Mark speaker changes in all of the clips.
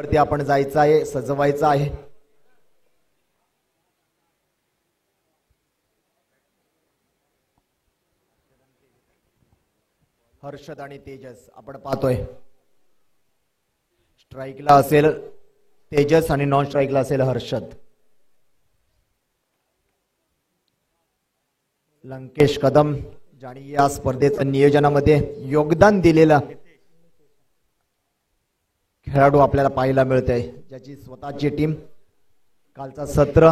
Speaker 1: वरती आपण जायचं आहे, सजवायचं आहे. हर्षद आणि तेजस आपण पाहतोय. स्ट्राईकला असेल तेजस आणि नॉन स्ट्राईकला असेल हर्षद. लंकेश कदम ज्यांनी या स्पर्धेचं नियोजनामध्ये योगदान दिलेलं खेळाडू आपल्याला पाहायला मिळतंय, ज्याची स्वतःची टीम कालचा सत्र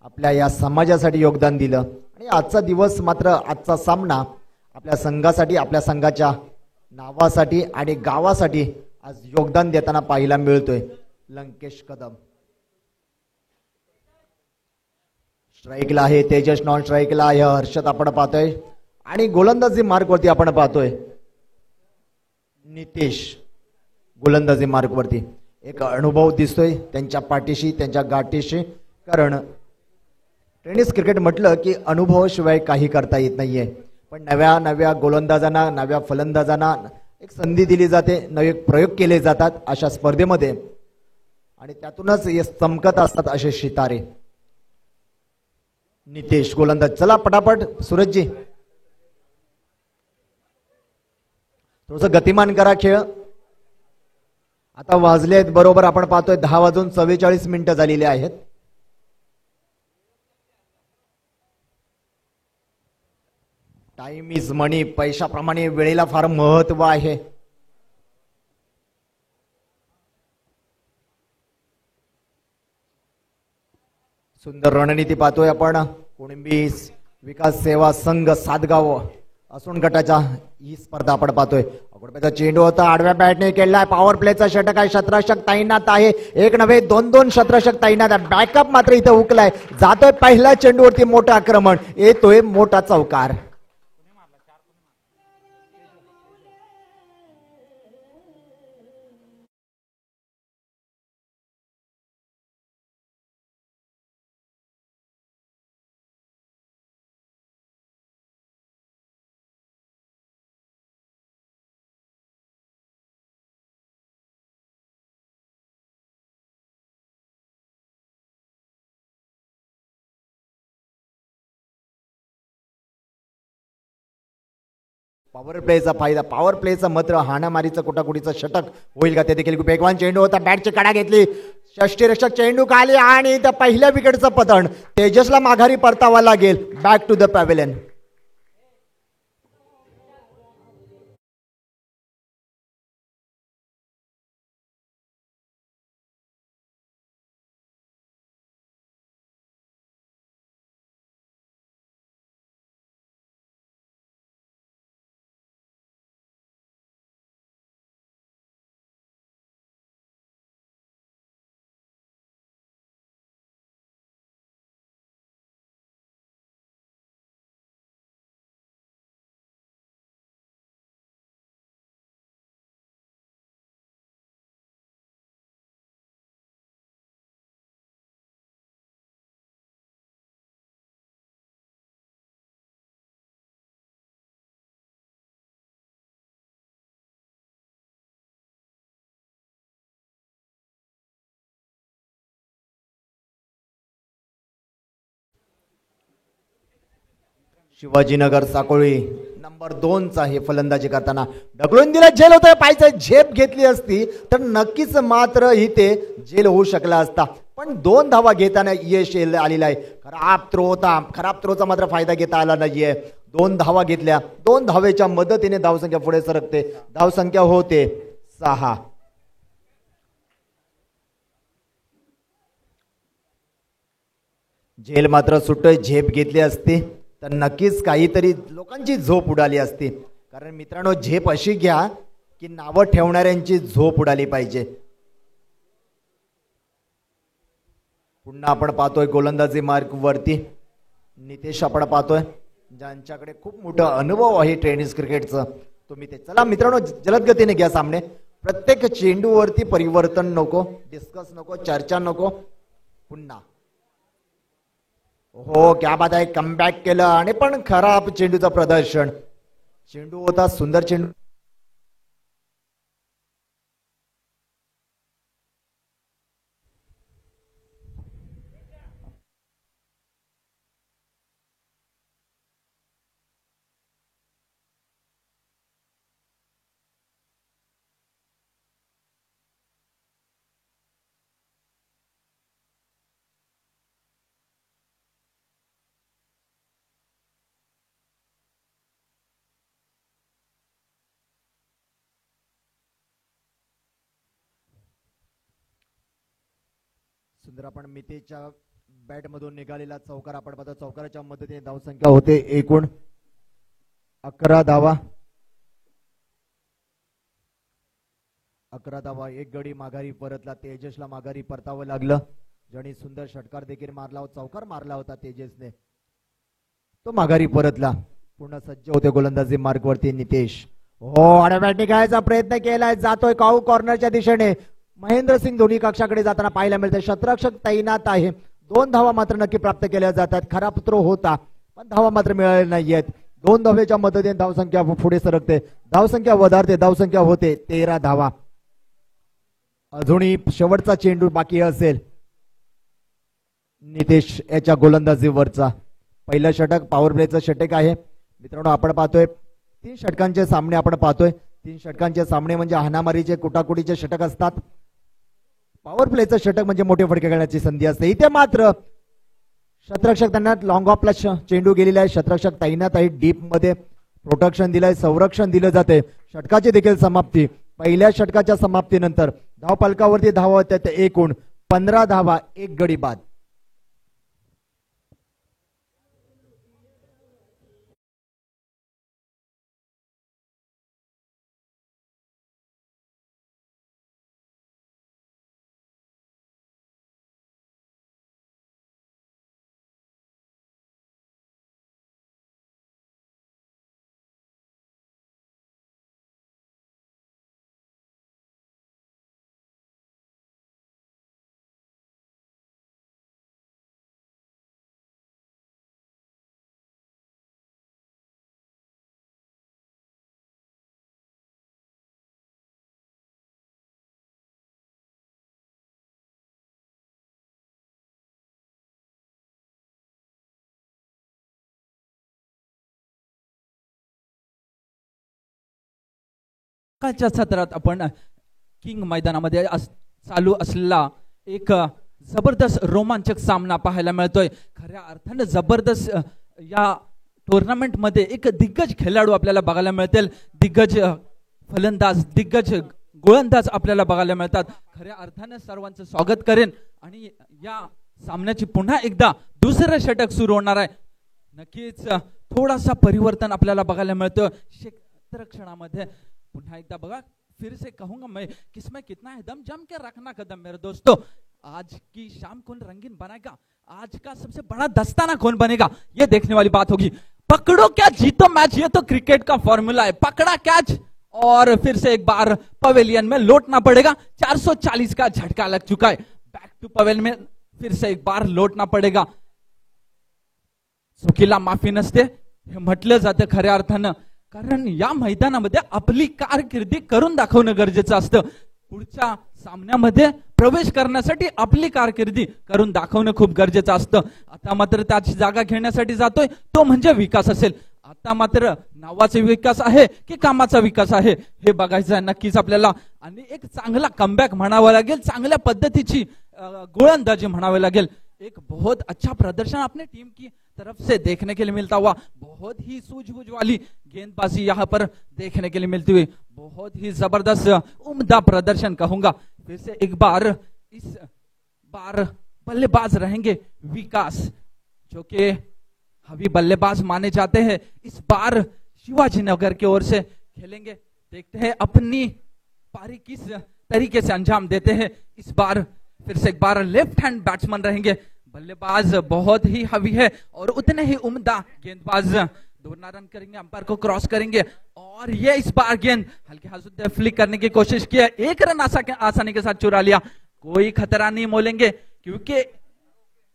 Speaker 1: आपल्या या समाजासाठी योगदान दिलं. आणि आजचा दिवस मात्र आजचा सामना आपल्या संघासाठी, आपल्या संघाच्या नावासाठी आणि गावासाठी आज योगदान देताना पाहायला मिळतोय. लंकेश कदम स्ट्राईकला आहे, तेजस नॉन स्ट्राईकला आहे, हर्षद आपण पाहतोय. आणि गोलंदाजी मार्कवरती आपण पाहतोय नितेश गोलंदाजी मार्कवरती. एक अनुभव दिसतोय त्यांच्या पाठीशी, त्यांच्या गाठीशी. कारण टेनिस क्रिकेट म्हटलं की अनुभवाशिवाय काही करता येत नाहीये. पण नव्या नव्या गोलंदाजांना, नव्या फलंदाजांना एक संधी दिली जाते, नवे प्रयोग केले जातात अशा स्पर्धेमध्ये. आणि त्यातूनच हे चमकत असतात असे सितारे. नितेश गोलंदाज. चला पटापट सूरजजी थोडस गतिमान करा खेळ. आता वाजले आहेत बरोबर आपण पाहतोय 10:44 झालेले आहेत. टाइम इज मनी. पैशाप्रमाणे वेळेला फार महत्व आहे. सुंदर रणनीती पाहतोय आपण. कुणबी विकास सेवा संघ सातगाव असून गटाच्या ही स्पर्धा आपण पाहतोय. अगोदरचा चेंडू होता, आडव्या बॅटने केलाय. पॉवर प्लेचा षटक आहे. शतरक्षक तैनात आहे. एक नव्हे दोन शतरक्षक तैनात आहे. बॅकअप मात्र इथे हुकलाय. जातोय पहिल्या चेंडूवरती मोठं आक्रमण. येतोय मोठा चौकार. पॉवर प्लेचा फायदा, पॉवर प्लेचा मात्र हाणामारीचं कुटाकुटीचं षटक होईल का ते देखील. वेगवान चेंडू होता, बॅटची कडा घेतली, षष्टीरक्षक चेंडू खाली आणि त्या पहिल्या विकेटचं पतन. तेजसला माघारी परतावा लागेल. Back to the pavilion. Shivajinagar Sakoli number 2चा हे फलंदाजी करताना ढकलून दिला. झेल होतोय. पायचं झेप घेतली असती तर नक्कीच मात्र इथे झेल होऊ शकला असता. पण 2 धावा घेताना यश आलेला आहे. खराब थ्रोचा मात्र फायदा घेता आला नाहीये. 2 धावा घेतल्या. 2 धावेच्या मदतीने धावसंख्या पुढे सरकते. धावसंख्या होते 6. झेल मात्र सुटतोय. झेप घेतली असती तर नक्कीच काहीतरी लोकांची झोप उडाली असती. कारण मित्रांनो, झेप अशी घ्या की नावं ठेवणाऱ्यांची झोप उडाली पाहिजे. पुन्हा आपण पाहतोय गोलंदाजी मार्क वरती नितेश आपण पाहतोय, ज्यांच्याकडे खूप मोठा अनुभव आहे टेनिस क्रिकेटचं. तुम्ही ते चला मित्रांनो जलद गतीने घ्या सामने. प्रत्येक चेंडूवरती परिवर्तन नको, डिस्कस नको, चर्चा नको. पुन्हा हो क्या बात आहे. कमबॅक केलं आणि पण खराब चेंडूचं प्रदर्शन. चेंडू होता सुंदर चेंडू. सुंदर आपण मितेच्या बॅट मधून निघालेला चौकार आपण पाहतो. चौकाराच्या मदतीने धावसंख्या होते एकूण 11 धावा. 11 धावा. एक गडी माघारी परतला. तेजसला माघारी परतावं लागलं. ज्याने सुंदर षटकार देखील मारला होता, चौकार मारला होता तेजसने, तो माघारी परतला. पूर्ण सज्ज होते गोलंदाजी मार्गवरती नितेश. हो, आणि बॅट निघायचा प्रयत्न केलाय, जातोय काऊ कॉर्नरच्या दिशेने. महेंद्रसिंग धोनी कक्षाकडे जाताना पाहायला मिळते. क्षेत्ररक्षक तैनात आहे. 2 धावा मात्र नक्की प्राप्त केल्या जातात. खरा पुत्र होता पण धावा मात्र मिळाल्या नाहीयेत. 2 धावेच्या मदतीने धावसंख्या पुढे सरकते, धावसंख्या वधारते, धावसंख्या होते 13 धावा. अजूनही शेवटचा चेंडू बाकी असेल नितेश याच्या गोलंदाजीवरचा. पहिलं षटक पॉवर प्लेचं षटक आहे मित्रांनो. आपण पाहतोय 3 षटकांचे सामने आपण पाहतोय. 3 षटकांचे सामने म्हणजे हाणामारीचे कुटाकुटीचे षटक असतात. पॉवर प्लेचं षटक म्हणजे मोठे फटके खेळण्याची संधी असते. इथे मात्र क्षेत्ररक्षक त्यांना लॉंग ऑफला चेंडू गेलेला आहे. क्षेत्ररक्षक तैनात आहे. डीप मध्ये प्रोटेक्शन दिलंय, संरक्षण दिलं जाते. षटकाची देखील समाप्ती. पहिल्या षटकाच्या समाप्तीनंतर धावफलकावरती धावा होत्या एकूण 15 धावा, 1 गडी बाद.
Speaker 2: कालच्या सत्रात आपण किंग मैदानामध्ये चालू असलेला एक जबरदस्त रोमांचक सामना पाहायला मिळतोय. खऱ्या अर्थाने जबरदस्त या टुर्नामेंट मध्ये एक दिग्गज खेळाडू आपल्याला बघायला मिळतील. दिग्गज फलंदाज, दिग्गज गोलंदाज आपल्याला बघायला मिळतात. खऱ्या अर्थाने सर्वांचं स्वागत करेन आणि या सामन्याची पुन्हा एकदा दुसरं षटक सुरू होणार आहे. नक्कीच थोडासा परिवर्तन आपल्याला बघायला मिळतं क्षेत्ररक्षणामध्ये. पुन्हा एकदा बघा, फिर से कहूंगा मैं, किसमें कितना है दम, जम के रखना कदम मेरे दोस्तों. आज की शाम कौन रंगीन बनाएगा, आज का सबसे बड़ा दस्ताना कौन बनेगा, ये देखने वाली बात होगी. पकड़ो क्या जीतो मैच, ये तो क्रिकेट का फॉर्मूला है. पकड़ा कैच और फिर से एक बार पवेलियन में लौटना पड़ेगा. 440 का झटका लग चुका है. बैक टू पवेलियन में फिर से एक बार लौटना पड़ेगा. चुकीला माफी नसते हे म्हटलं जातं खऱ्या अर्थानं. कारण या मैदानामध्ये आपली कारकिर्दी करून दाखवणं गरजेचं असतं. पुढच्या सामन्यामध्ये प्रवेश करण्यासाठी आपली कारकिर्दी करून दाखवणं खूप गरजेचं असतं. आता मात्र त्याची जागा घेण्यासाठी जातोय तो म्हणजे विकास असेल. आता मात्र नावाचा विकास आहे की कामाचा विकास आहे हे बघायचं आहे नक्कीच आपल्याला. आणि एक चांगला कमबॅक म्हणावा लागेल, चांगल्या पद्धतीची गोलंदाजी म्हणावी लागेल. एक बहुत अच्छा प्रदर्शन अपने टीम की तरफ से देखने के लिए मिलता हुआ, बहुत ही सूझबूझ वाली गेंदबाजी यहाँ पर देखने के लिए मिलती हुई, बहुत ही जबरदस्त उम्दा प्रदर्शन कहूंगा. फिर से एक बार इस बार बल्लेबाज रहेंगे विकास, जो कि अभी बल्लेबाज माने जाते हैं. इस बार शिवाजी नगर की ओर से खेलेंगे. देखते हैं अपनी पारी किस तरीके से अंजाम देते हैं. इस बार फिर से एक बार लेफ्ट हैंड बैट्समैन रहेंगे. बल्लेबाज बहुत ही हवी है और उतने ही उम्दा गेंदबाज. दोनों रन करेंगे, अंपायर को क्रॉस करेंगे और ये इस बार गेंद हल्के हाथों से फ्लिक करने की कोशिश की है. 1 रन आसानी के साथ चुरा लिया. कोई खतरा नहीं मोलेंगे क्योंकि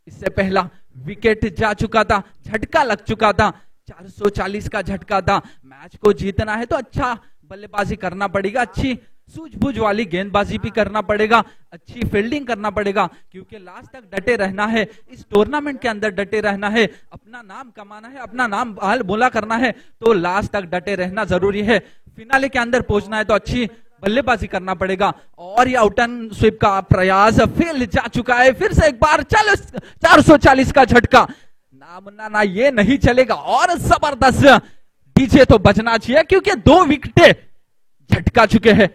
Speaker 2: इससे पहला विकेट जा चुका था, झटका लग चुका था. 440 का झटका था. मैच को जीतना है तो अच्छा बल्लेबाजी करना पड़ेगा, अच्छी सूझबूझ वाली गेंदबाजी भी करना पड़ेगा, अच्छी फील्डिंग करना पड़ेगा, क्योंकि लास्ट तक डटे रहना है. इस टूर्नामेंट के अंदर डटे रहना है, अपना नाम कमाना है, अपना नाम हाल बोला करना है, तो लास्ट तक डटे रहना जरूरी है. फिनाले के अंदर पहुंचना है तो अच्छी बल्लेबाजी करना पड़ेगा. और ये आउट एंड स्वीप का प्रयास फेल जा चुका है. फिर से एक बार 440 का झटका. ना मुन्ना ना, ये नहीं चलेगा. और जबरदस्त डीजे तो बचना चाहिए क्योंकि 2 विकेटें झटका चुके हैं.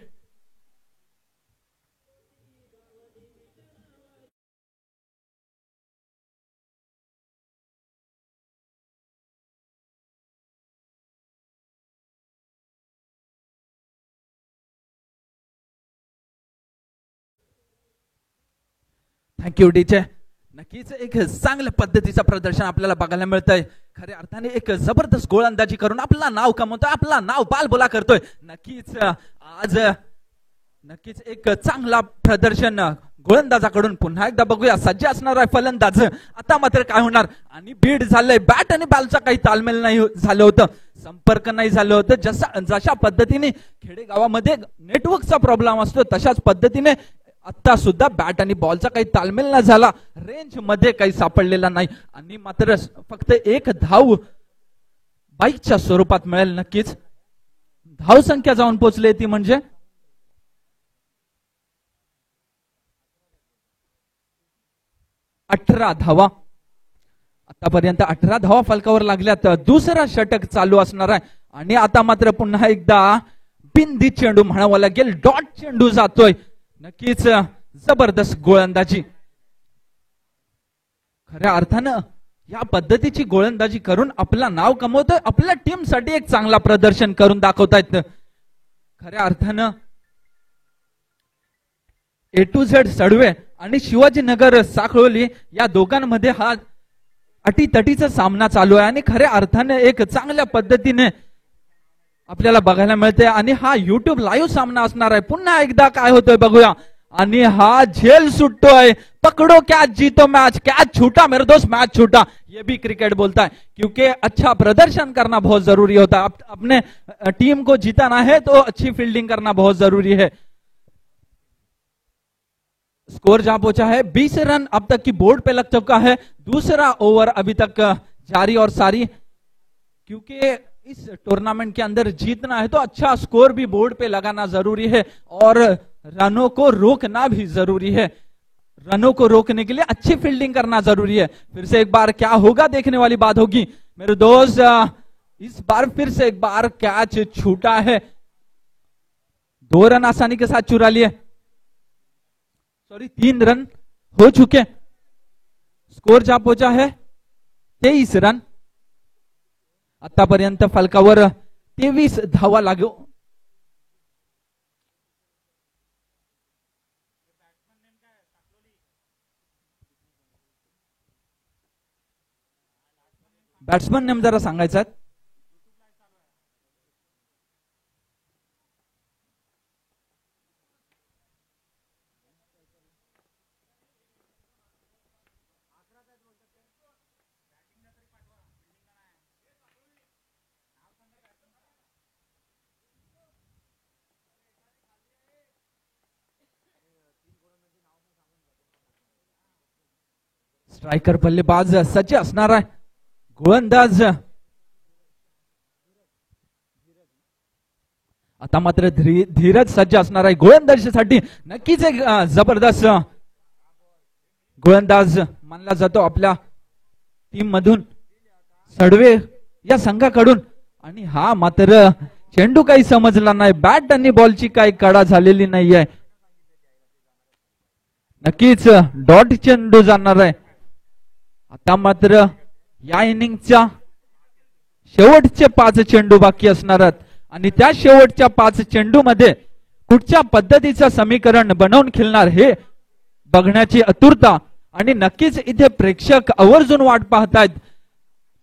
Speaker 2: Thank you DJ. नक्कीच एक चांगल्या पद्धतीचं प्रदर्शन आपल्याला बघायला मिळतंय. खऱ्या अर्थाने एक जबरदस्त गोलंदाजी करून आपला नाव कमवतोय, आपला नाव बालबोला करतोय. नक्कीच एक चांगला प्रदर्शन गोलंदाजाकडून. पुन्हा एकदा बघूया सज्ज असणार आहे फलंदाज. आता मात्र काय होणार, आणि बीड झालंय. बॅट आणि बॉलचा काही तालमेल नाही झालं होतं, संपर्क नाही झालं होतं. जशा पद्धतीने खेडेगावामध्ये नेटवर्कचा प्रॉब्लेम असतो तशाच पद्धतीने आता सुद्धा बॅट आणि बॉलचा काही तालमेल न झाला, रेंज मध्ये काही सापडलेला नाही, आणि मात्र फक्त एक धाव बाईकच्या स्वरूपात मिळेल. नक्कीच धाव संख्या जाऊन पोहोचली ती म्हणजे 18 धावा. आतापर्यंत 18 धावा फलकावर लागल्यात. दुसरा षटक चालू असणार आहे, आणि आता मात्र पुन्हा एकदा बिंदी चेंडू म्हणावा लागेल, डॉट चेंडू जातोय. नक्कीच जबरदस्त गोलंदाजी. खऱ्या अर्थानं या पद्धतीची गोलंदाजी करून आपला नाव कमवतोय, आपल्या टीम साठी एक चांगला प्रदर्शन करून दाखवतायत. खऱ्या अर्थानं A to Z सडवे आणि शिवाजीनगर साखळोली या दोघांमध्ये हा अटीतटीचा सामना चालू आहे, आणि खऱ्या अर्थाने एक चांगल्या पद्धतीने आपल्याला बघायला मिळते. आणि हा युट्यूब लाईव्ह सामना असणार आहे. पुन्हा एकदा काय होतोय बघूया, आणि हा झेल सुटतोय. पकड़ो कैच जीतो मैच, कैच छूटा मेरे दोस्त, मैच छूटा. ये भी क्रिकेट बोलता है, क्योंकि अच्छा प्रदर्शन करना बहुत जरूरी होता है. अपने टीम को जीतना है तो अच्छी फील्डिंग करना बहुत जरूरी है. स्कोर जहां पहुंचा है 20 रन अब तक की बोर्ड पे लग चुका है. दूसरा ओवर अभी तक जारी और सारी, क्योंकि इस टूर्नामेंट के अंदर जीतना है तो अच्छा स्कोर भी बोर्ड पे लगाना जरूरी है, और रनों को रोकना भी जरूरी है. रनों को रोकने के लिए अच्छी फील्डिंग करना जरूरी है. फिर से एक बार क्या होगा देखने वाली बात होगी मेरे दोस्त. इस बार फिर से एक बार कैच छूटा है. 2 रन आसानी के साथ चुरा लिए, 3 रन हो चुके. स्कोर जहां पहुंचा है 23 रन. आतापर्यंत फलकावर 23 धावा लागो. बॅट्समन नेम जरा सांगायचा आहे. स्ट्रायकर बल्लेबाज सज्ज असणार आहे. गोलंदाज आता मात्र धीरज सज्ज असणार आहे गोलंदाजीसाठी. नक्कीच एक जबरदस्त गोलंदाज मानला जातो आपल्या टीम मधून, सडवे या संघाकडून. आणि हा मात्र चेंडू काही समजला नाही, बॅट आणि बॉलची काही कडा झालेली नाहीये. नक्कीच डॉट चेंडू जाणार आहे. आता मात्र या इनिंगच्या शेवटचे 5 चेंडू बाकी असणार आहेत, आणि त्या शेवटच्या 5 चेंडू मध्ये कुठच्या पद्धतीचं समीकरण बनवून खेळणार हे बघण्याची आतुरता. आणि नक्कीच इथे प्रेक्षक आवर्जून वाट पाहतायत.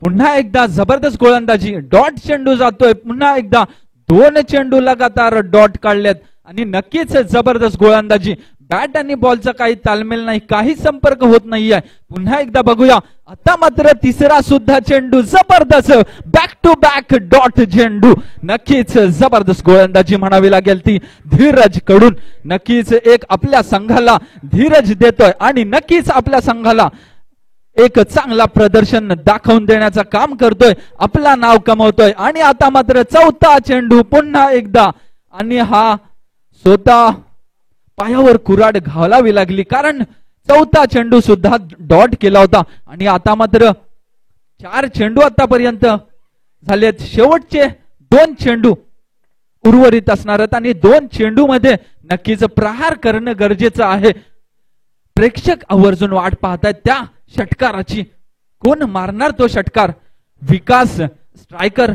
Speaker 2: पुन्हा एकदा जबरदस्त गोलंदाजी, डॉट चेंडू जातोय. पुन्हा एकदा 2 चेंडू लगातार डॉट काढलेत, आणि नक्कीच जबरदस्त गोलंदाजी. बॅट आणि बॉलचा काही तालमेल नाही, काही संपर्क होत नाहीये. पुन्हा एकदा बघूया, आता मात्र तिसरा सुद्धा चेंडू जबरदस्त, बॅक टू बॅक डॉट चेंडू. नक्कीच जबरदस्त गोलंदाजी म्हणावी लागेल ती धीरज कडून. नक्कीच एक आपल्या संघाला धीरज देतोय, आणि नक्कीच आपल्या संघाला एक चांगला प्रदर्शन दाखवून देण्याचं काम करतोय, आपला नाव कमवतोय. आणि आता मात्र 4था चेंडू पुन्हा एकदा, आणि हा स्वतः पायावर कुऱ्हाड घालावी लागली, कारण 4था चेंडू सुद्धा डॉट केला होता. आणि आता मात्र 4 चेंडू आतापर्यंत झालेत. शेवटचे 2 चेंडू उर्वरित असणार आहेत, आणि 2 चेंडू मध्ये नक्कीच प्रहार करणं गरजेचं आहे. प्रेक्षक आवर्जून वाट पाहतायत त्या षटकाराची. कोण मारणार तो षटकार? विकास स्ट्रायकर,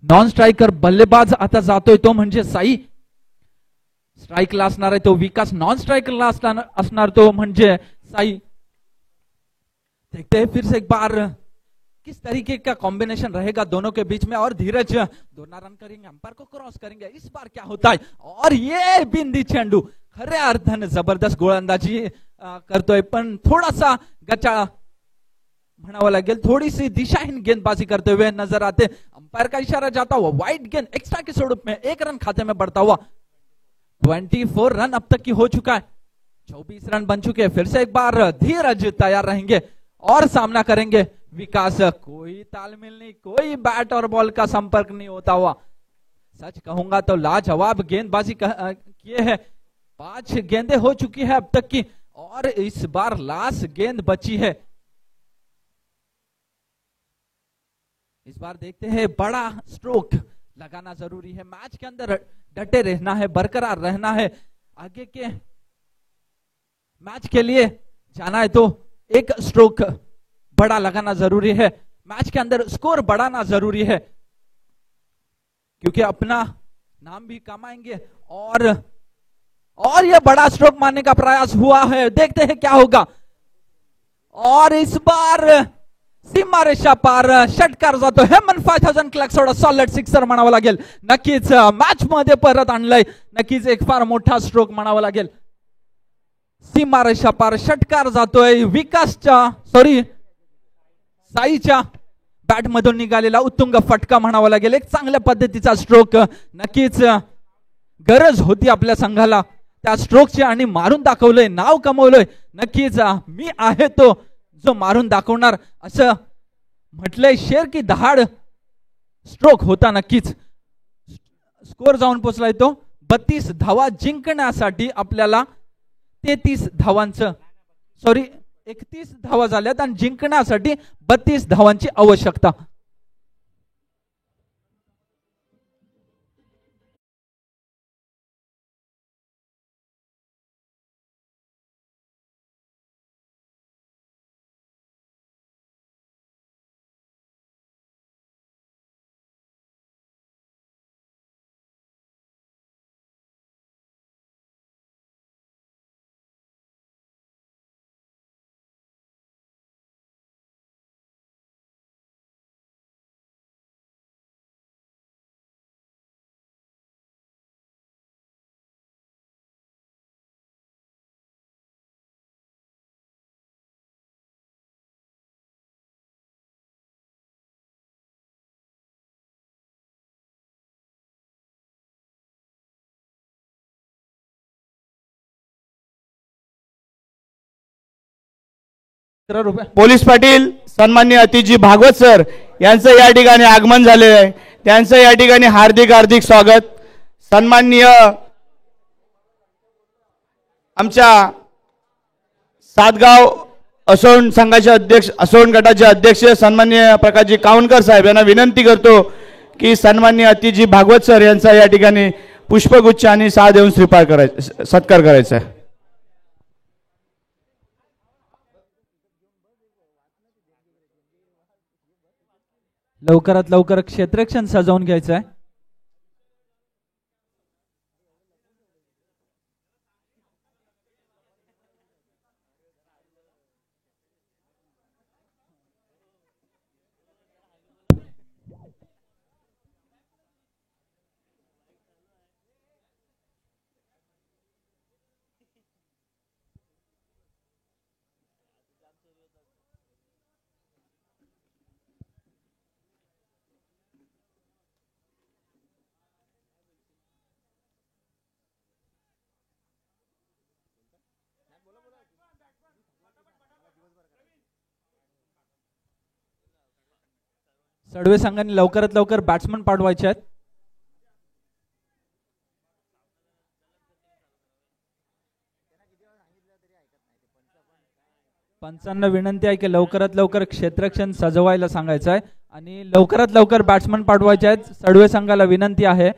Speaker 2: नॉन स्ट्रायकर बल्लेबाज आता जातोय तो म्हणजे साई. स्ट्राईकला असणार आहे तो विकास, नॉन स्ट्राईकला असणार तो म्हणजे साई. देखते हैं फिर से एक बार किस तरीके का कॉम्बिनेशन रहेगा दोनों के बीच में. और धीरज दोनों रन करेंगे, अंपायर को क्रॉस करेंगे. इस बार क्या होता है, और ये बिंदी चेंडू खऱ्या अर्थाने जबरदस्त गोलंदाजी करतोय, पण थोडासा गचाळ म्हणावं लागेल, थोडीसी दिशाहीन गेंदबाजी करते हुए नजर आते. अंपायर का इशारा जाता हुआ वाइड गेंद एक्स्ट्रा के स्वरूप में 1 रन खाते में बढ़ता हुआ. 24 रन अब तक की हो चुका है, 24 रन बन चुके हैं. फिर से एक बार धीरज तैयार रहेंगे और सामना करेंगे विकास. कोई तालमेल नहीं, कोई बैट और बॉल का संपर्क नहीं होता हुआ. सच कहूंगा तो लाजवाब गेंदबाजी किए है. 5 गेंदें हो चुकी है अब तक की, और इस बार लास्ट गेंद बची है. इस बार देखते हैं, बड़ा स्ट्रोक लगाना जरूरी है. मैच के अंदर डटे रहना है, बरकरार रहना है. आगे के मैच के लिए जाना है तो एक स्ट्रोक बड़ा लगाना जरूरी है. मैच के अंदर स्कोर बढ़ाना जरूरी है, क्योंकि अपना नाम भी कमाएंगे. और यह बड़ा स्ट्रोक मारने का प्रयास हुआ है, देखते हैं क्या होगा. और इस बार सीमारेषा पार षटकार जातो. हेमन 5000 क्लॅक सोडा सॉलिड सिक्सर म्हणावं लागेल. नक्कीच मॅच मध्ये परत आणलंय, नक्कीच एक फार मोठा स्ट्रोक म्हणावं लागेल. सीमारेषा पार षटकार जातोय विकासच्या साईच्या बॅट मधून निघालेला उत्तुंग फटका म्हणावा लागेल. एक चांगल्या पद्धतीचा स्ट्रोक, नक्कीच गरज होती आपल्या संघाला त्या स्ट्रोकची, आणि मारून दाखवलंय, नाव कमवलंय. नक्कीच मी आहे तो जो मारून दाखवणार असं म्हटलंय. शेर की दहाड स्ट्रोक होता. नक्कीच स्कोर जाऊन पोहोचलाय तो 32 धावा जिंकण्यासाठी आपल्याला 33 धावांचं 31 धावा झाल्यात, आणि जिंकण्यासाठी 32 धावांची आवश्यकता.
Speaker 3: पोलीस पाटील सन्माननीय अतिथी भागवत सर यांचं या ठिकाणी आगमन झालेलं आहे. त्यांचं या ठिकाणी हार्दिक हार्दिक स्वागत. सन्माननीय आमच्या सातगाव असोन संघाचे अध्यक्ष, असोन गटाचे अध्यक्ष सन्माननीय प्रकाशजी कावनकर साहेब यांना विनंती करतो की सन्माननीय अतिथी भागवत सर यांचा या ठिकाणी पुष्पगुच्छ आणि सहा देऊन सत्कार करायचा आहे.
Speaker 2: लवकरात लवकर क्षेत्ररक्षण सजवून घ्यायचं आहे. सडवे संघाने लवकरात लवकर बॅट्समन पाठवायचे आहेत. पंचांना विनंती आहे की लवकरात लवकर क्षेत्ररक्षण सजवायला सांगायचं आहे आणि लवकरात लवकर बॅट्समन पाठवायचे आहेत. सडवे संघाला विनंती आहे.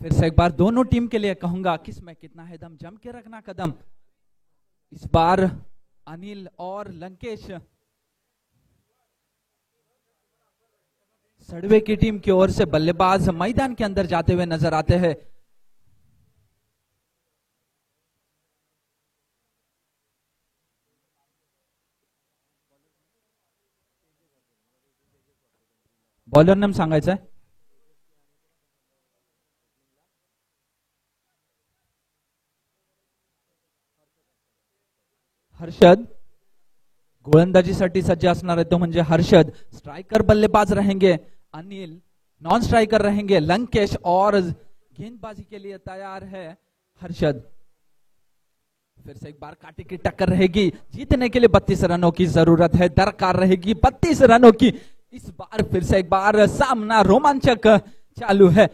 Speaker 2: फिर से एक बार दोनों टीम के लिए कहूंगा किसमें कितना है दम, जम के रखना कदम। इस बार अनिल और लंकेश सड़वे की टीम की ओर से बल्लेबाज मैदान के अंदर जाते हुए नजर आते हैं। बॉलर नाम सांगायचं आहे? हर्षद गोलंदाजीसाठी सज्ज असणार आहे तो म्हणजे हर्षद। स्ट्राइकर बल्लेबाज रहेंगे अनिल, नॉन स्ट्राइकर रहेंगे लंकेश और गेंदबाजी के लिए तैयार है हर्षद। फिर से एक बार कांटे की टक्कर रहेगी, जीतने के लिए 32 रनों की जरूरत है, दरकार रहेगी 32 रनों की। इस बार फिर से एक बार सामना रोमांचक चालू है।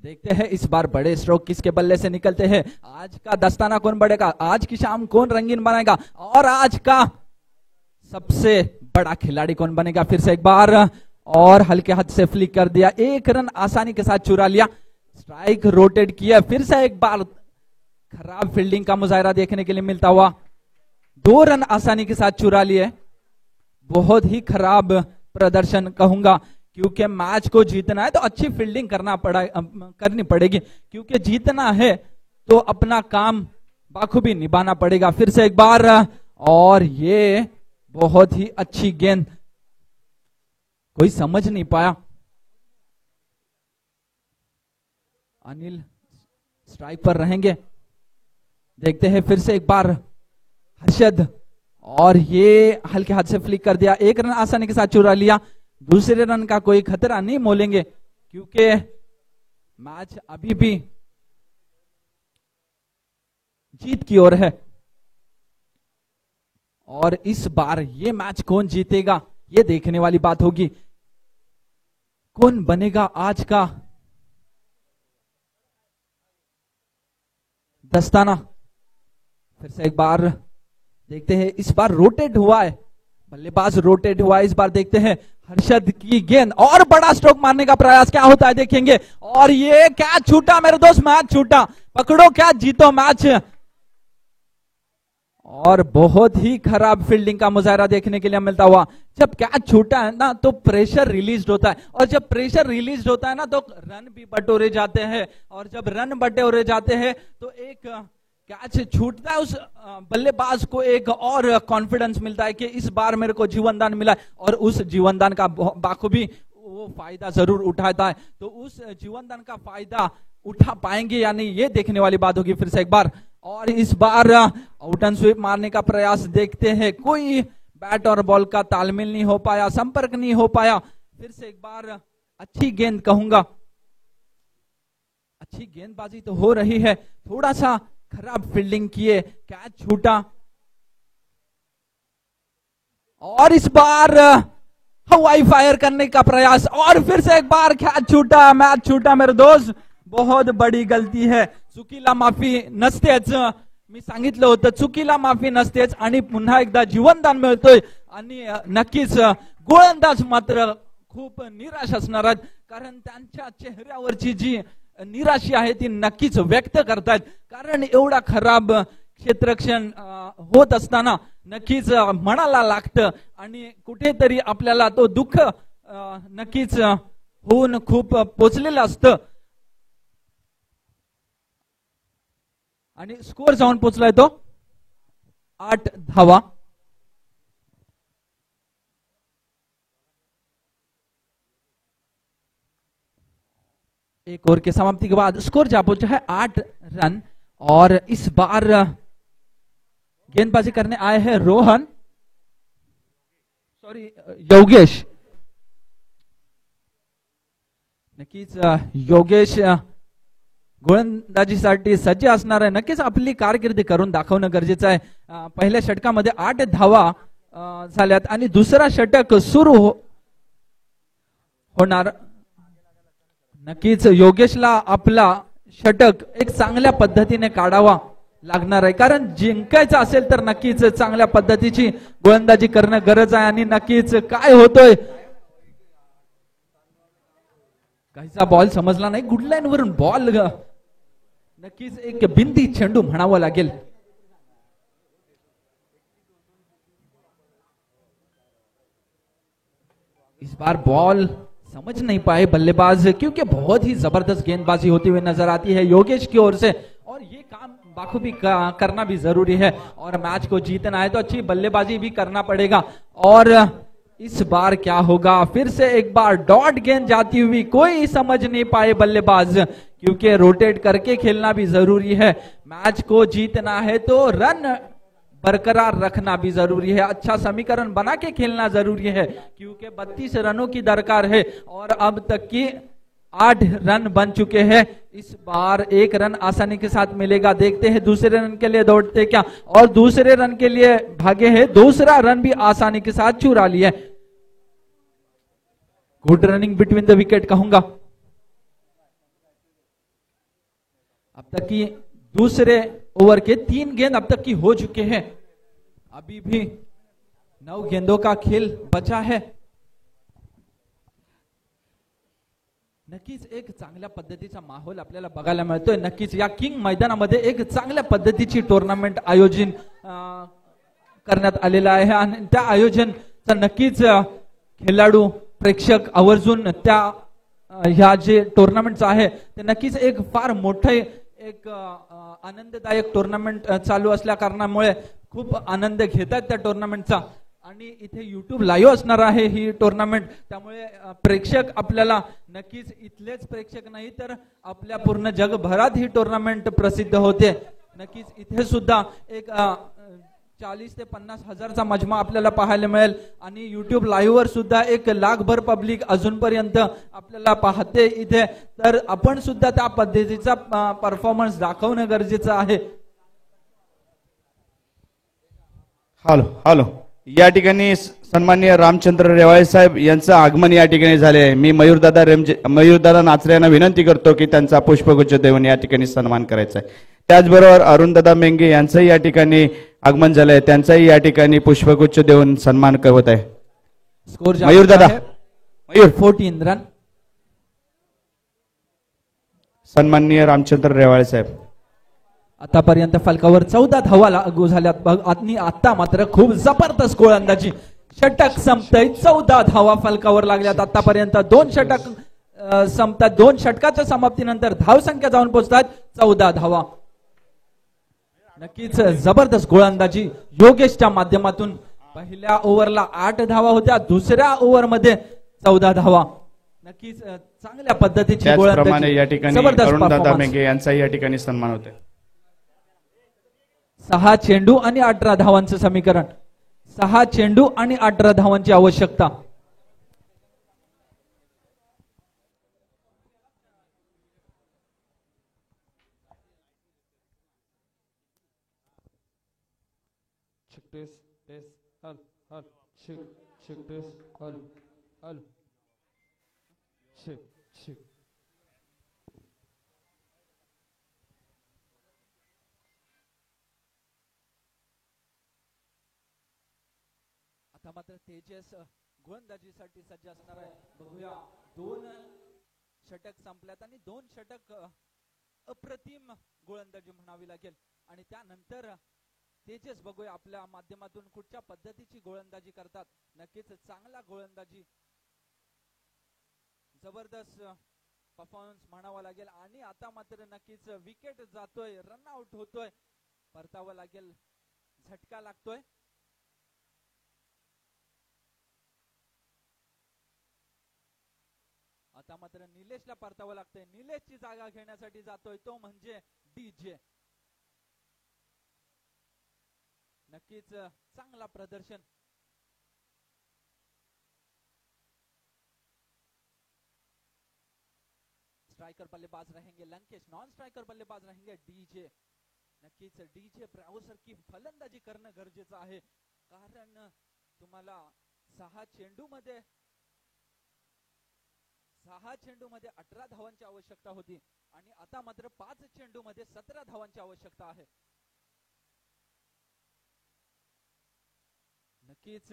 Speaker 2: देखते हैं इस बार बड़े स्ट्रोक किसके बल्ले से निकलते हैं। आज का दस्ताना कौन बढ़ेगा, आज की शाम कौन रंगीन बनाएगा और आज का सबसे बड़ा खिलाड़ी कौन बनेगा। फिर से एक बार और हल्के हाथ से फ्लिक कर दिया, 1 रन आसानी के साथ चुरा लिया, स्ट्राइक रोटेट किया। फिर से एक बार खराब फील्डिंग का मुजाहरा देखने के लिए मिलता हुआ, 2 रन आसानी के साथ चुरा लिए। बहुत ही खराब प्रदर्शन कहूंगा, क्योंकि मैच को जीतना है तो अच्छी फील्डिंग करनी पड़ेगी, क्योंकि जीतना है तो अपना काम बाखूबी निभाना पड़ेगा। फिर से एक बार और ये बहुत ही अच्छी गेंद, कोई समझ नहीं पाया। अनिल स्ट्राइक पर रहेंगे, देखते हैं फिर से एक बार हर्षद, और ये हल्के हाथ से फ्लिक कर दिया, 1 रन आसानी के साथ चुरा लिया। दूसरे रन का कोई खतरा नहीं मोलेंगे, क्योंकि मैच अभी भी जीत की ओर है। और इस बार ये मैच कौन जीतेगा ये देखने वाली बात होगी। कौन बनेगा आज का दस्ताना। फिर से एक बार देखते हैं, इस बार रोटेट हुआ है, बल्लेबाज रोटेट हुआ है। इस बार देखते हैं हर्षद की गेंद और बड़ा स्ट्रोक मारने का प्रयास क्या होता है देखेंगे। और ये कैच छूटा मेरे दोस्त, मैच छूटा, पकड़ो कैच जीतो मैच। और बहुत ही खराब फील्डिंग का मुजाहरा देखने के लिए मिलता हुआ। जब कैच छूटा है ना तो प्रेशर रिलीज होता है, और जब प्रेशर रिलीज होता है ना तो रन भी बटोरे जाते हैं, और जब रन बटोरे जाते हैं तो एक कैच छूटता है, उस बल्लेबाज को एक और कॉन्फिडेंस मिलता है कि इस बार मेरे को जीवनदान मिला, और उस जीवनदान का बाखूबी वो फायदा जरूर उठाता है। तो उस जीवनदान का फायदा उठा पाएंगे या नहीं ये देखने वाली बात होगी। फिर से एक बार, और इस बार आउट एंड स्वीप मारने का प्रयास देखते हैं, कोई बैट और बॉल का तालमेल नहीं हो पाया, संपर्क नहीं हो पाया। फिर से एक बार अच्छी गेंद कहूंगा, अच्छी गेंदबाजी तो हो रही है, थोड़ा सा खराब फील्डिंग किए, कैच छूटा। और इस बार हवाई फायर करने का प्रयास, और फिर से एक बार कैच छूटा, मैच छूटा मेरे दोस्त। बहुत बड़ी गलती है, चुकीला माफी नसतेच, मी सांगितलं होतं चुकीला माफी नसतेच, आणि पुन्हा एकदा जीवनदान मिळतोय। आणि नक्कीच गोलंदाज मात्र खूप निराश असणार आहेत, कारण त्यांच्या चेहऱ्यावरची जी निराशी आहे ती नक्कीच व्यक्त करतात, कारण एवढा खराब क्षेत्ररक्षण होत असताना नक्कीच मनाला लागतं, आणि कुठेतरी आपल्याला तो दुःख नक्कीच होऊन खूप पोचलेलं असतं। आणि स्कोर जाऊन पोचलाय तो 8 धावा। एक ओवर के समाप्ति के बाद स्कोर जा पहुंचा है 8 रन। और इस बार गेंदबाजी करने आए हैं रोहन, सॉरी योगेश। नक्कीच योगेश गोलंदाजीसाठी सज्ज असणार आहे, नक्कीच आपली कारकिर्दी करून दाखवणं गरजेचं आहे। पहिल्या षटकामध्ये 8 धावा झाल्यात, आणि दुसरा षटक सुरू होणार। नक्कीच योगेशला आपला षटक एक चांगल्या पद्धतीने काढावा लागणार आहे, कारण जिंकायचं असेल तर नक्कीच चांगल्या पद्धतीची गोलंदाजी करणं गरज आहे। आणि नक्कीच काय होतोय काहीचा बॉल समजला नाही. गुड लाईन वरून बॉल नक्कीच एक बिंदी चेंडू म्हणावं लागेल. इस बार बॉल समझ नहीं पाए बल्लेबाज क्योंकि बहुत ही जबरदस्त गेंदबाजी होती हुई नजर आती है योगेश की ओर से और ये काम बाखूबी करना भी जरूरी है और मैच को जीतना है तो अच्छी बल्लेबाजी भी करना पड़ेगा. और इस बार क्या होगा, फिर से एक बार डॉट गेंद जाती हुई, कोई समझ नहीं पाए बल्लेबाज क्योंकि रोटेट करके खेलना भी जरूरी है. मैच को जीतना है तो रन बरकरार रखना भी जरूरी है, अच्छा समीकरण बना के खेलना जरूरी है क्योंकि 32 रनों की दरकार है और अब तक की 8 रन बन चुके हैं. इस बार 1 रन आसानी के साथ मिलेगा. देखते हैं दूसरे रन के लिए दौड़ते क्या और दूसरे रन के लिए भागे हैं. दूसरा रन भी आसानी के साथ चुरा लिया. Good running between the wicket कहूंगा. अब तक की दूसरे ओवर के 3 गेंद अब तक की हो चुके हैं. अभी भी 9 गेंदों का खेल बचा है. नक्कीच एक चांगल्या पद्धतीचा माहोल आपल्याला बघायला मिळतोय. नक्कीच या किंग मैदानामध्ये एक चांगल्या पद्धतीची टुर्नामेंट आयोजन करण्यात आलेलं आहे आणि त्या आयोजनचा नक्कीच खेळाडू प्रेक्षक आवर्जून त्या ह्या जे टुर्नामेंटचं आहे ते नक्कीच एक फार मोठं एक आनंददायक टुर्नामेंट चालू असल्या कारणामुळे खूप आनंद घेतात त्या टुर्नामेंटचा आणि इथे युट्यूब लाईव्ह असणार आहे ही टुर्नामेंट. त्यामुळे प्रेक्षक आपल्याला नक्कीच इथलेच प्रेक्षक नाही तर आपल्या पूर्ण जगभरात ही टुर्नामेंट प्रसिद्ध होते. नक्कीच इथे सुद्धा एक 40 ते 50 हजारचा मजमा आपल्याला पाहायला मिळेल आणि युट्यूब लाईव्ह वर सुद्धा 1 लाखभर पब्लिक अजूनपर्यंत आपल्याला पाहते इथे. तर आपण सुद्धा त्या पद्धतीचा परफॉर्मन्स दाखवणं गरजेचं आहे.
Speaker 3: हॅलो या ठिकाणी सन्माननीय रामचंद्र रेवाळे साहेब यांचं आगमन या ठिकाणी झाले आहे. मी मयूरदादा नाचरे यांना विनंती करतो की त्यांचा पुष्पगुच्छ देऊन या ठिकाणी सन्मान करायचा आहे. त्याचबरोबर अरुणदादा मेंगे यांचंही या ठिकाणी आगमन झालंय, त्यांचाही या ठिकाणी पुष्पगुच्छ देऊन सन्मान करत आहे.
Speaker 2: स्कोर
Speaker 3: मयूरदादा, मयूर
Speaker 2: 14 रन.
Speaker 3: सन्माननीय रामचंद्र रेवाळे साहेब
Speaker 2: आतापर्यंत फलकावर 14 धावा लागू झाल्यात आणि आता मात्र खूप जबरदस्त गोलंदाजी. षटक संपतय, 14 धावा फलकावर लागल्यात आतापर्यंत. 2 षटक संपतात. 2 षटकाच्या समाप्तीनंतर धावसंख्या जाऊन पोहोचतात 14 धावा. नक्कीच जबरदस्त गोलंदाजी योगेशच्या माध्यमातून. पहिल्या ओव्हरला 8 धावा होत्या, दुसऱ्या ओव्हरमध्ये 14 धावा. नक्कीच चांगल्या पद्धतीची गोलंदाजी.
Speaker 3: या ठिकाणी अरुणदादा मेंगे यांचाही या ठिकाणी सन्मान होतोय.
Speaker 2: 6 चेंडू आणि 18 धावांचं समीकरण. 6 चेंडू आणि 18 धावांची आवश्यकता. आता मात्र तेजस गोलंदाजीसाठी सज्ज असणार आहे. बघूया 2 षटक संपल्यात आणि 2 षटक अप्रतिम गोलंदाजी म्हणावी लागेल आणि त्यानंतर तेजस बघूया आपल्या माध्यमातून कुठच्या पद्धतीची गोलंदाजी करतात. नक्कीच चांगला गोलंदाजी, जबरदस्त परफॉर्मन्स म्हणावा लागेल आणि आता मात्र नक्कीच विकेट जातोय, रन आउट होतोय, परतावा लागेल, झटका लागतोय. आता मात्र निलेशला परतावं लागतंय. निलेशची जागा घेण्यासाठी जातोय तो म्हणजे डीजे. नक्कीच चांगला प्रदर्शन. स्ट्राइकर बल्लेबाज रहेंगे लंकेश, नॉन स्ट्राइकर बल्लेबाज रहेंगे डीजे. नक्कीच डीजे ब्रावोसारखी फलंदाजी करणं गरजेचं आहे कारण तुम्हाला 6 चेंडू मध्ये 18 धावांची आवश्यकता होती आणि आता मात्र 5 चेंडू मध्ये 17 धावांची आवश्यकता आहे. नक्कीच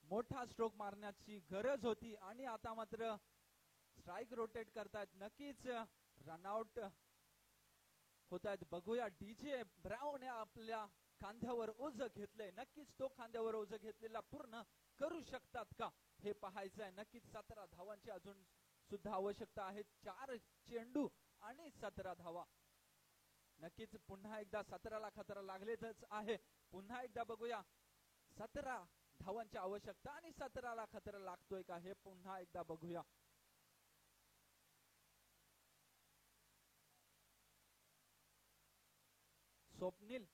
Speaker 2: मोठा स्ट्रोक मारण्याची गरज होती आणि आता मात्र स्ट्राईक रोटेट करतायत, नक्कीच रनआउट होत आहेत. बघूया डीजे ब्राऊन आपल्या खांद्यावर ओझ घेतलंय, नक्कीच तो खांद्यावर ओझ घेतलेला पूर्ण करू शकतात का हे पाहायचं आहे. नक्कीच 17 धावांची अजून सुद्धा आवश्यकता आहे. 4 चेंडू आणि 17 धावा. नक्कीच पुन्हा एकदा 17ला खतरा लागलेच आहे. पुन्हा एकदा बघूया 17 धावांची आवश्यकता आणि 17ला खतरा लागतोय का हे पुन्हा एकदा बघूया. स्वप्नील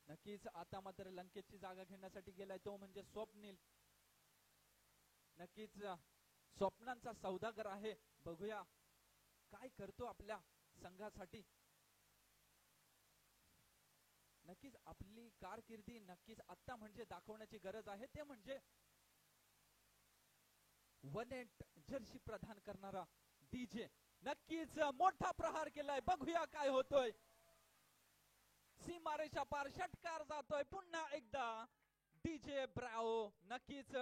Speaker 2: नक्कीच आता मात्र लंकेशची जागा घेण्यासाठी गेलाय, तो म्हणजे स्वप्नील. नक्कीच स्वप्नांचा सौदागर आहे. बघूया काय करतो आपल्या संघासाठी. नक्कीच आपली कारकिर्दी नक्कीच आता म्हणजे दाखवण्याची गरज आहे, ते म्हणजे 1-8 जर्सी प्रदान करणारा डीजे. नक्कीच मोठा प्रहार केलाय, बघूया काय होतोय. सीमारेषा पार षटकार जातोय पुन्हा एकदा डीजे ब्रावो. नक्कीच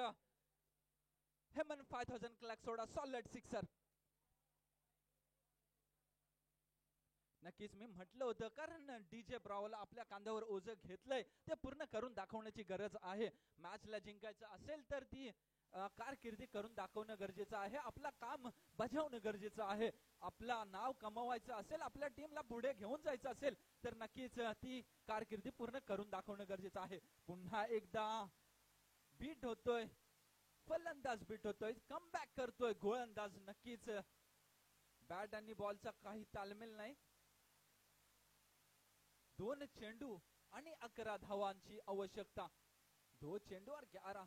Speaker 2: हेमन 5000 क्लॅक सोडा सॉलिड सिक्सर. नक्कीच मी म्हटलं होतं, कारण डीजे ब्रावोला आपल्या कांद्यावर ओझं घेतलंय, ते पूर्ण करून दाखवण्याची गरज आहे. मॅचला जिंकायचं असेल तर ती कारकिर्दी करून दाखवणं गरजेचं आहे. आपला काम बजावणं गरजेचं आहे. आपला नाव कमवायचं असेल, आपल्या टीमला पुढे घेऊन जायचं असेल तर नक्कीच ती कारकिर्दी पूर्ण करून दाखवणं गरजेचं आहे. पुन्हा एकदा बीट होतोय, फलंदाज बीट होतोय, कमबॅक करतोय गोलंदाज. नक्कीच बॅट आणि बॉलचा काही तालमेल नाही. 2 चेंडू आणि 11 धावांची आवश्यकता. 2 चेंडू और 11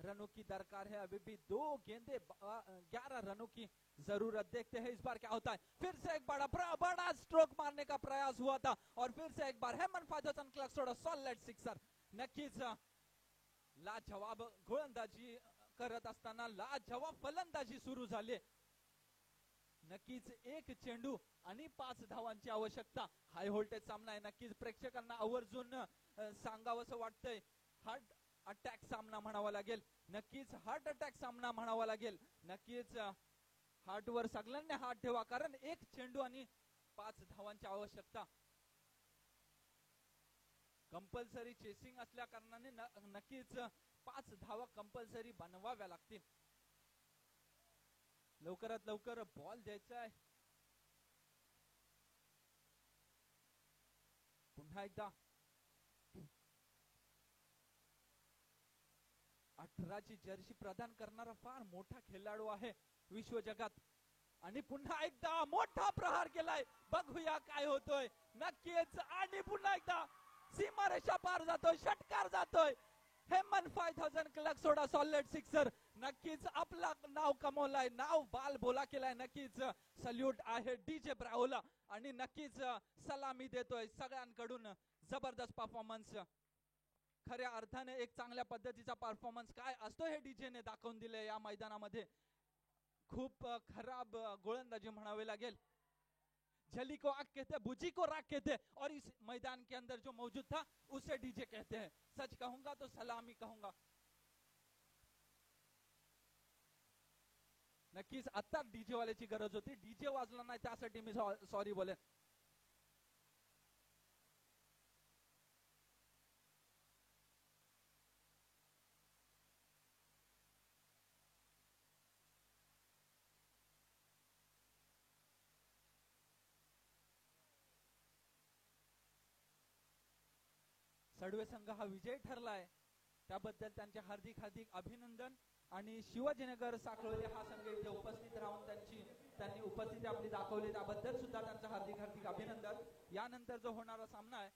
Speaker 2: रनों की दरकार है. अभी भी 2 गेंदे 11 रनों की जरूरत. देखते हैं इस बार क्या होता है. फिर से एक बड़ा स्ट्रोक मारने का प्रयास हुआ था और फिर से एक बार हेमन 5000 क्लॅक सोडा सॉलिड सिक्सर. नक्कीच लाजवाब गोलंदाजी करत असताना लाजवाब फलंदाजी सुरू झाली. नक्कीच 1 चेंडू आणि 5 धावांची आवश्यकता. हाय व्होल्टेज सामना आहे. नक्कीच प्रेक्षकांना आवर्जून सांगावंसं वाटतंय, हार्ट अटॅक सामना म्हणावा लागेल. नक्कीच हार्ट अटॅक सामना म्हणावा लागेल. नक्कीच हार्टवर सगळ्यांनी हात ठेवा, कारण 1 चेंडू आणि 5 धावांची आवश्यकता. कंपल्सरी चेसिंग असल्या कारणाने नक्कीच 5 धावा कंपल्सरी बनवाव्या लागतील. लवकरात लवकर बॉल द्यायचा आहे. पुन्हा एकदा 18ची जर्सी प्रदान करणारा फार मोठा खेळाडू आहे विश्व जगात. आणि पुन्हा एकदा मोठा प्रहार केलाय, बघूया काय होतोय. नक्कीच आणि पुन्हा एकदा सीमारेषा पार जातोय, षटकार जातोय. हेमन 5000 क्लॅक सोडा सॉलिड सिक्सर. नक्कीच आपला नाव कमवलाय, नाव बाल बोला केलाय. नक्कीच सल्यूट आहे डीजे ब्रावोला आणि नक्कीच सलामी देतोय सगळ्यांकडून. जबरदस्त परफॉर्मन्स, खऱ्या अर्थाने एक चांगल्या पद्धतीचा परफॉर्मन्स काय असतो हे डीजेने दाखवून दिले या मैदानामध्ये. खूप खराब गोलंदाजी म्हणावे लागेल. झली को आग कहते हैं, बुझी को राग कहते हैं, और इस मैदान के अंदर जो मौजूद था उसे डीजे कहते हैं. सच कहूंगा तो सलामी कहूंगा. नक्कीच आता डीजे वाल्याची गरज होती, डीजे वाजला नाही त्यासाठी मी सॉरी बोले. सडवे संघ हा विजय ठरलाय, त्याबद्दल त्यांचे हार्दिक हार्दिक अभिनंदन. आणि शिवाजीनगर साखळोली हा संघ इथे उपस्थित राहून त्यांनी उपस्थिती आपली दाखवली, त्याबद्दल सुद्धा त्यांचं हार्दिक हार्दिक अभिनंदन. यानंतर जो होणारा सामना आहे